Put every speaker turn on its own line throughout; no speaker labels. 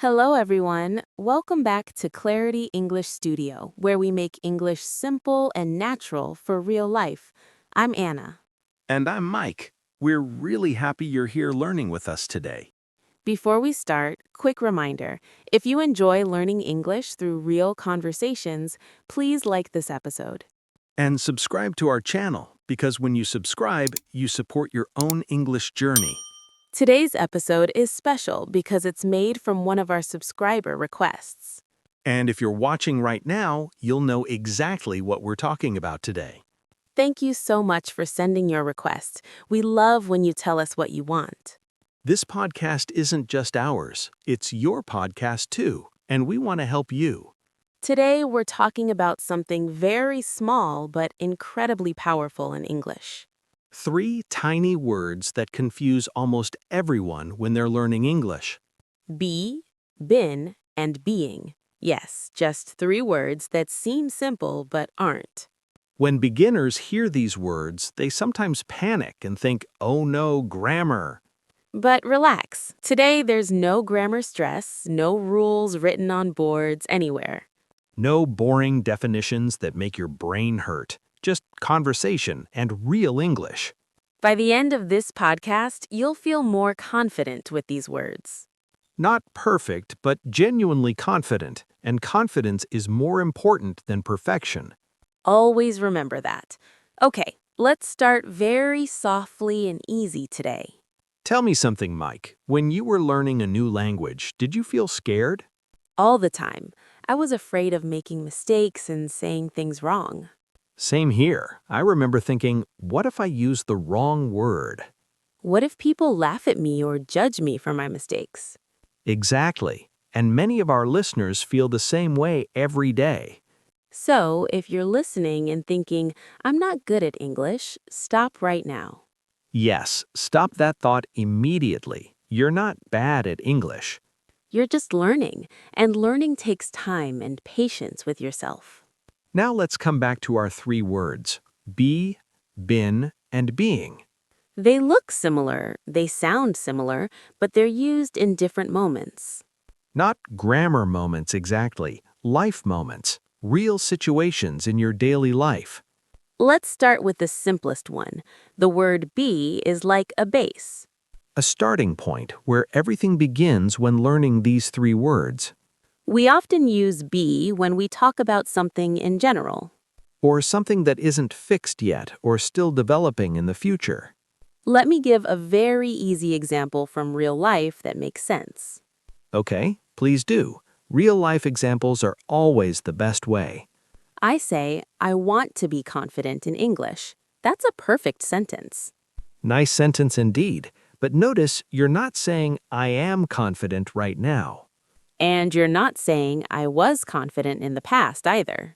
Hello, everyone. Welcome back to Clarity English Studio, where we make English simple and natural for real life. I'm Anna.
And I'm Mike. We're really happy you're here learning with us today.
Before we start, quick reminder. If you enjoy learning English through real conversations, please like this episode.
And subscribe to our channel, because when you subscribe, you support your own English journey.
Today's episode is special because it's made from one of our subscriber requests.
And if you're watching right now, you'll know exactly what we're talking about today.
Thank you so much for sending your request. We love when you tell us what you want.
This podcast isn't just ours, it's your podcast too, and we want to help you.
Today, we're talking about something very small but incredibly powerful in English.
3 tiny words that confuse almost everyone when they're learning English.
Be, been, and being. Yes, just 3 words that seem simple but aren't.
When beginners hear these words, they sometimes panic and think, oh no, grammar.
But relax. Today, there's no grammar stress, no rules written on boards anywhere.
No boring definitions that make your brain hurt. Just conversation and real English.
By the end of this podcast, you'll feel more confident with these words.
Not perfect, but genuinely confident, and confidence is more important than perfection.
Always remember that. Okay, let's start very softly and easy today.
Tell me something, Mike. When you were learning a new language, did you feel scared?
All the time. I was afraid of making mistakes and saying things wrong.
Same here. I remember thinking, what if I use the wrong word?
What if people laugh at me or judge me for my mistakes?
Exactly. And many of our listeners feel the same way every day.
So, if you're listening and thinking, I'm not good at English, stop right now.
Yes, stop that thought immediately. You're not bad at English.
You're just learning, and learning takes time and patience with yourself.
Now let's come back to our 3 words, be, been, and being.
They look similar, they sound similar, but they're used in different moments.
Not grammar moments exactly, life moments, real situations in your daily life.
Let's start with the simplest one. The word be is like a base.
A starting point where everything begins when learning these 3 words.
We often use be when we talk about something in general.
Or something that isn't fixed yet or still developing in the future.
Let me give a very easy example from real life that makes sense.
Okay, please do. Real-life examples are always the best way.
I say, I want to be confident in English. That's a perfect sentence.
Nice sentence indeed, but notice you're not saying, I am confident right now.
And you're not saying I was confident in the past either.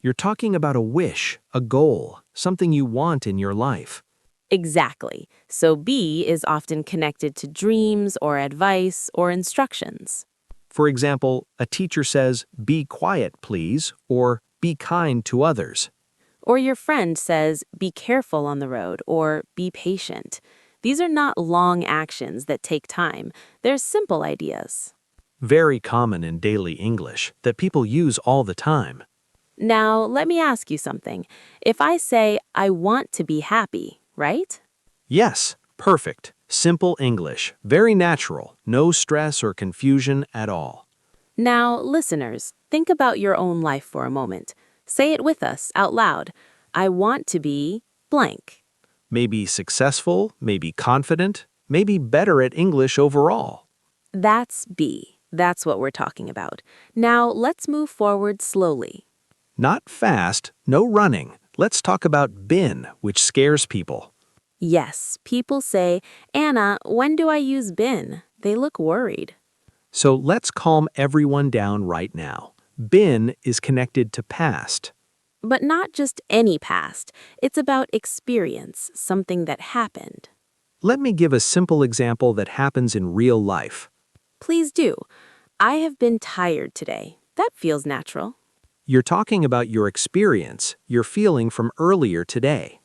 You're talking about a wish, a goal, something you want in your life.
Exactly. So be is often connected to dreams or advice or instructions.
For example, a teacher says, be quiet, please, or be kind to others.
Or your friend says, be careful on the road, or be patient. These are not long actions that take time. They're simple ideas.
Very common in daily English that people use all the time.
Now, let me ask you something. If I say, I want to be happy, right?
Yes, perfect. Simple English. Very natural. No stress or confusion at all.
Now, listeners, think about your own life for a moment. Say it with us out loud. I want to be blank.
Maybe successful, maybe confident, maybe better at English overall.
That's be. That's what we're talking about. Now, let's move forward slowly.
Not fast, no running. Let's talk about been, which scares people.
Yes, people say, Anna, when do I use been? They look worried.
So let's calm everyone down right now. Been is connected to past.
But not just any past. It's about experience, something that happened.
Let me give a simple example that happens in real life.
Please do. I have been tired today. That feels natural.
You're talking about your experience, your feeling from earlier today.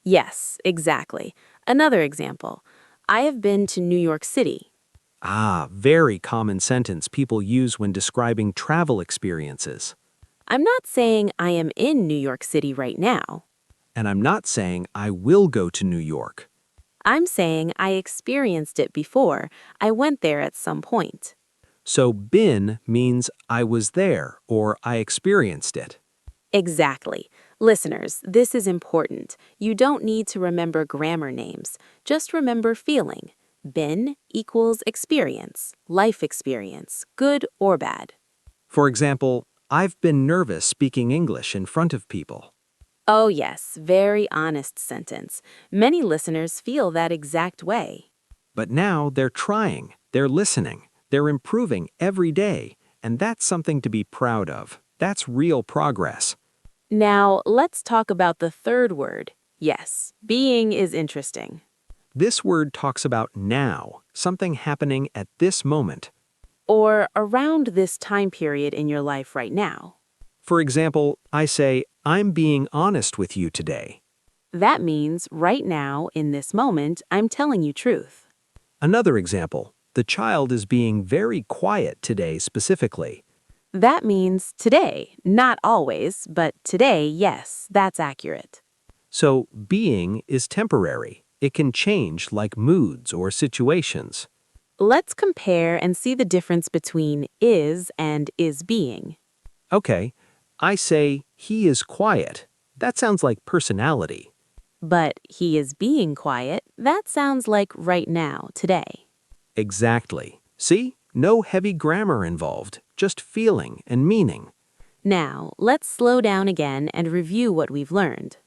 Yes, exactly. Another example. I have been to New York City.
Ah, very common sentence people use when describing travel experiences.
I'm not saying I am in New York City right now.
And I'm not saying I will go to New York.
I'm saying I experienced it before. I went there at some point.
So been means I was there or I experienced it.
Exactly. Listeners, this is important. You don't need to remember grammar names. Just remember feeling. Been equals experience, life experience, good or bad.
For example, I've been nervous speaking English in front of people.
Oh, yes, very honest sentence. Many listeners feel that exact way.
But now they're trying, they're listening, they're improving every day, and that's something to be proud of. That's real progress.
Now, let's talk about the third word. Yes, being is interesting.
This word talks about now, something happening at this moment.
Or around this time period in your life right now.
For example, I say, I'm being honest with you today.
That means right now, in this moment, I'm telling you truth.
Another example, the child is being very quiet today specifically.
That means today, not always, but today, yes, that's accurate.
So, being is temporary. It can change like moods or situations.
Let's compare and see the difference between is and is being.
Okay, I say, he is quiet. That sounds like personality.
But he is being quiet, that sounds like right now, today.
Exactly. See? No heavy grammar involved, just feeling and meaning.
Now, let's slow down again and review what we've learned.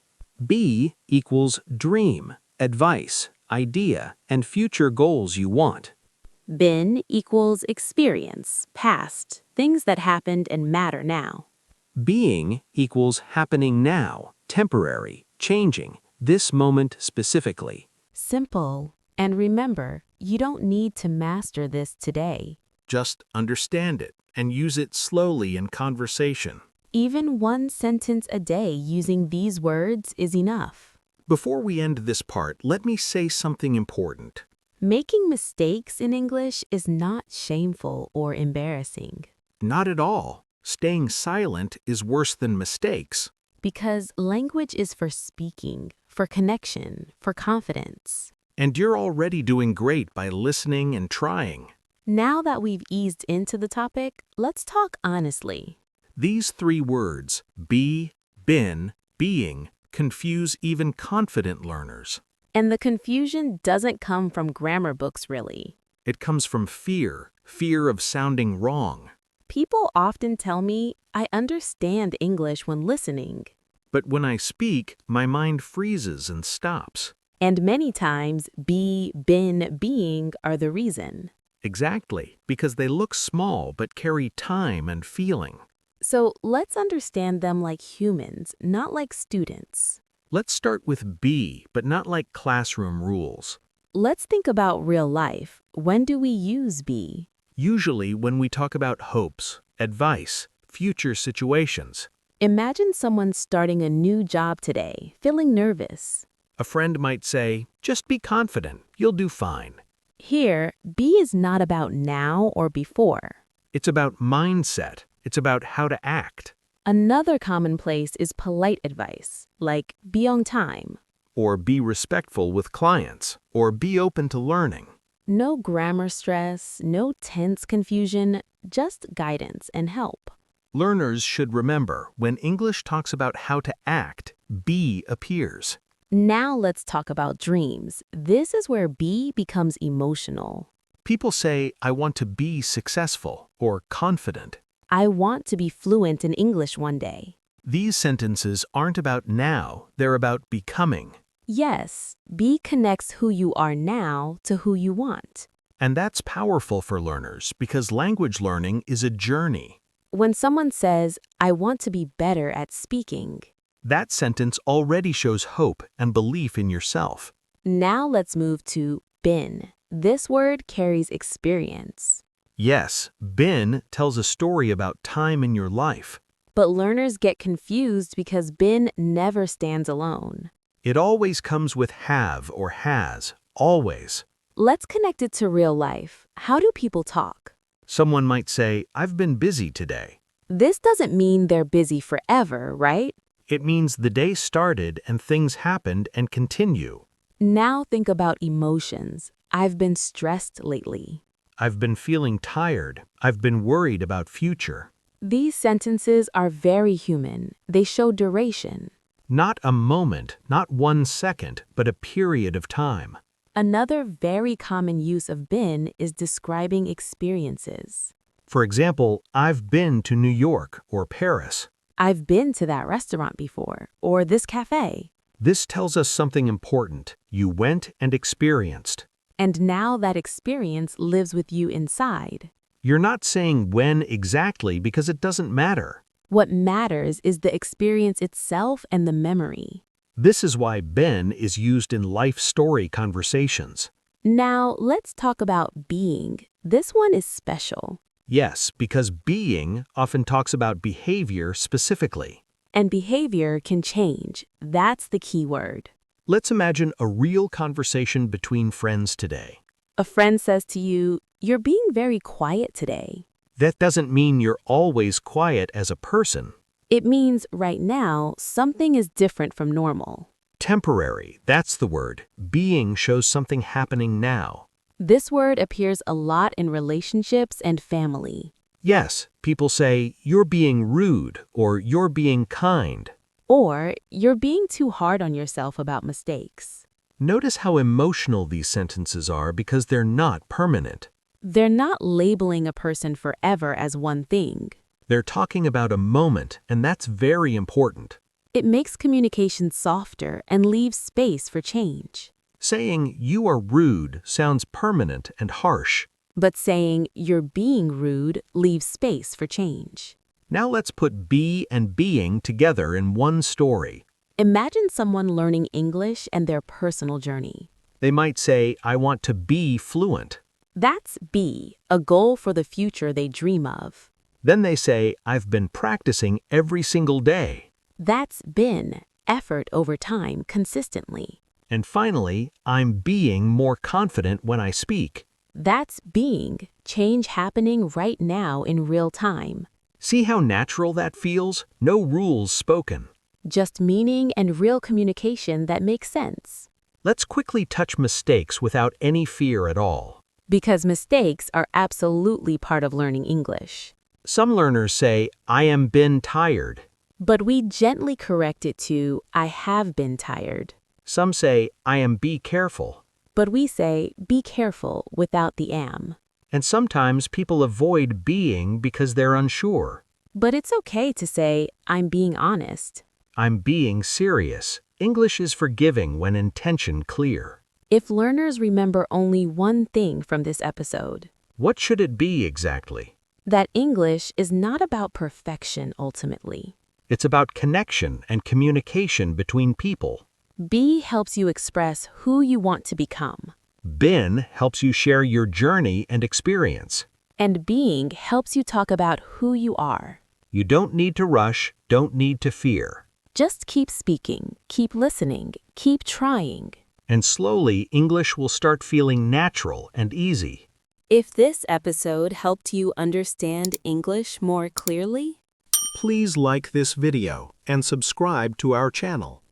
Be equals dream, advice, idea, and future goals you want.
Been equals experience, past, things that happened and matter now.
Being equals happening now, temporary, changing, this moment specifically.
Simple. And remember, you don't need to master this today.
Just understand it and use it slowly in conversation.
Even one sentence a day using these words is enough.
Before we end this part, let me say something important.
Making mistakes in English is not shameful or embarrassing.
Not at all. Staying silent is worse than mistakes.
Because language is for speaking, for connection, for confidence.
And you're already doing great by listening and trying.
Now that we've eased into the topic, let's talk honestly.
These three words, be, been, being, confuse even confident learners.
And the confusion doesn't come from grammar books, really.
It comes from fear of sounding wrong.
People often tell me I understand English when listening.
But when I speak, my mind freezes and stops.
And many times, be, been, being are the reason.
Exactly, because they look small but carry time and feeling.
So let's understand them like humans, not like students.
Let's start with be, but not like classroom rules.
Let's think about real life. When do we use be?
Usually when we talk about hopes, advice, future situations.
Imagine someone starting a new job today, feeling nervous.
A friend might say, just be confident, you'll do fine.
Here, be is not about now or before.
It's about mindset. It's about how to act.
Another commonplace is polite advice, like be on time.
Or be respectful with clients. Or be open to learning.
No grammar stress, no tense confusion, just guidance and help.
Learners should remember, when English talks about how to act, be appears.
Now let's talk about dreams. This is where be becomes emotional.
People say, I want to be successful or confident.
I want to be fluent in English one day.
These sentences aren't about now, they're about becoming.
Yes, be connects who you are now to who you want.
And that's powerful for learners because language learning is a journey.
When someone says, I want to be better at speaking,
That sentence already shows hope and belief in yourself.
now let's move to been. This word carries experience.
Yes, been tells a story about time in your life.
But learners get confused because been never stands alone.
It always comes with have or has, always.
let's connect it to real life. How do people talk?
Someone might say, "I've been busy today."
This doesn't mean they're busy forever, right?
It means the day started and things happened and continue.
Now think about emotions. I've been stressed lately.
I've been feeling tired. I've been worried about future.
These sentences are very human. They show duration.
Not a moment, not 1 second, but a period of time.
Another very common use of been is describing experiences.
For example, I've been to New York or Paris.
I've been to that restaurant before, or this cafe.
This tells us something important. You went and experienced.
And now that experience lives with you inside.
You're not saying when exactly because it doesn't matter.
What matters is the experience itself and the memory.
This is why been is used in life story conversations.
Now, let's talk about being. This one is special.
Yes, because being often talks about behavior specifically.
And behavior can change. That's the key word.
Let's imagine a real conversation between friends today.
A friend says to you, "You're being very quiet today."
That doesn't mean you're always quiet as a person.
It means right now, something is different from normal.
Temporary, that's the word. Being shows something happening now.
This word appears a lot in relationships and family.
Yes, people say, "You're being rude," or "You're being kind."
Or, "You're being too hard on yourself about mistakes."
Notice how emotional these sentences are because they're not permanent.
They're not labeling a person forever as one thing.
They're talking about a moment, and that's very important.
It makes communication softer and leaves space for change.
Saying, "You are rude," sounds permanent and harsh.
But saying, "You're being rude," leaves space for change.
Now let's put be and being together in one story.
Imagine someone learning English and their personal journey.
They might say, "I want to be fluent."
That's be, a goal for the future they dream of.
Then they say, "I've been practicing every single day."
That's been, effort over time consistently.
And finally, "I'm being more confident when I speak."
That's being, change happening right now in real time.
See how natural that feels? No rules spoken.
Just meaning and real communication that makes sense.
Let's quickly touch mistakes without any fear at all.
Because mistakes are absolutely part of learning English.
Some learners say, "I am been tired."
But we gently correct it to, "I have been tired."
Some say, "I am be careful."
But we say, "Be careful," without the am.
And sometimes people avoid being because they're unsure.
But it's okay to say, "I'm being honest."
I'm being serious. English is forgiving when intention clear.
If learners remember only one thing from this episode,
What should it be exactly?
that English is not about perfection ultimately.
It's about connection and communication between people.
Be helps you express who you want to become.
Been helps you share your journey and experience.
And being helps you talk about who you are.
You don't need to rush, don't need to fear.
Just keep speaking, keep listening, keep trying.
And slowly, English will start feeling natural and easy.
If this episode helped you understand English more clearly,
Please like this video and subscribe to our channel.